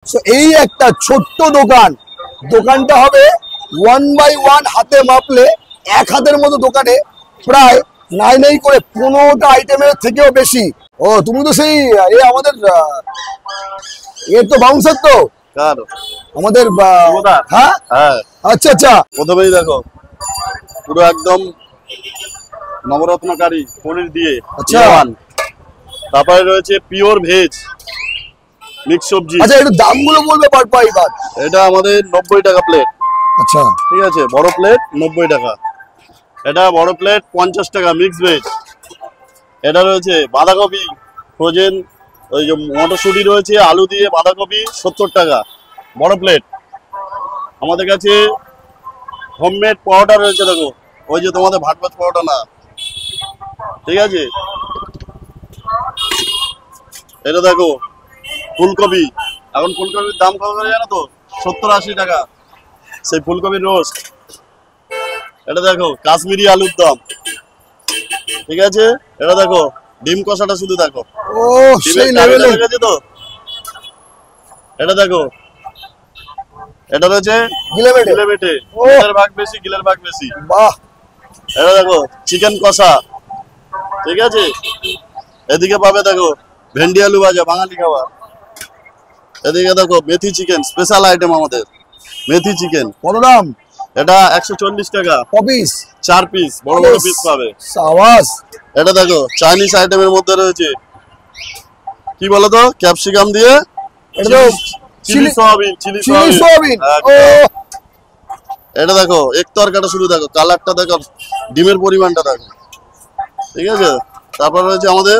এই একটা ছোট্ট দোকান, দোকানটা হবে 1/1 হাতে মাপলে এক হাতের মতো দোকানে প্রায় নাই নাই করে 15টা আইটেমের থেকেও বেশি। ও তুমি তো সেই আমাদের এর তো বাউন্সার তো আমাদের হ্যাঁ হ্যাঁ আচ্ছা আচ্ছা। প্রথমেই দেখো পুরো একদম নবরত্নকারী পনির দিয়ে আচ্ছা। তারপরে রয়েছে পিওর ভেজ মিক্স সবজি। আচ্ছা একটু দামগুলো বলবে পার পাইবার। এটা আমাদের 90 টাকা প্লেট। আচ্ছা ঠিক আছে, বড় প্লেট 90 টাকা। এটা বড় প্লেট 50 টাকা মিক্স ভেজ। এটা রয়েছে বাঁধাকপি ফ্রোজেন, ওই যে মটরশুঁটি রয়েছে আলু দিয়ে বাঁধাকপি 70 টাকা বড় প্লেট। আমাদের কাছে হোমমেড পরোটা রয়েছে, দেখো ওই যে তোমাদের ভাত পরোটা না, ঠিক আছে। এটা দেখো ফুলকপি, এখন ফুলকপির দাম কত করে জানো তো? 70-80 টাকা সেই ফুলকপির রোস্ট। এটা দেখো কাশ্মীরি আলুর দম, ঠিক আছে। এটা দেখো ডিম কষাটা, শুধু দেখো ও সেই লেভেলে ঠিক আছে তো। এটা দেখো, এটা রয়েছে গিলে বেটে, গিলের ভাগ বেশি, গিলের ভাগ বেশি। বাহ। এটা দেখো চিকেন কষা, ঠিক আছে। এদিকে পাবে দেখো ভেন্ডি আলু ভাজা, বাঙালি খাবার। এদিকে দেখো মেথি চিকেন, স্পেশাল আইটেম আমাদের মেথি চিকেন। কত দাম? এটা 140 টাকা পিস, 4 পিস, বড় বড় পিস পাবে। সাবাস। এটা দেখো চাইনিজ আইটেমের মধ্যে রয়েছে কি বলতো, ক্যাপসিকাম দিয়ে চিলি সয়াবিন, চিলি সয়াবিন। এটা দেখো এক তরকাটা, শুধু দেখো কালারটা দেখো, ডিমের পরিমাণটা দেখো, ঠিক আছে। তারপর রয়েছে আমাদের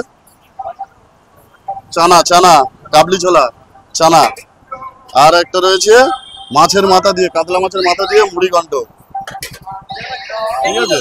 চানা, চানা কাবলি ছোলা চানা। আর একটা রয়েছে মাছের মাথা দিয়ে, কাতলা মাছের মাথা দিয়ে মুড়ি ঘন্ট, ঠিক আছে।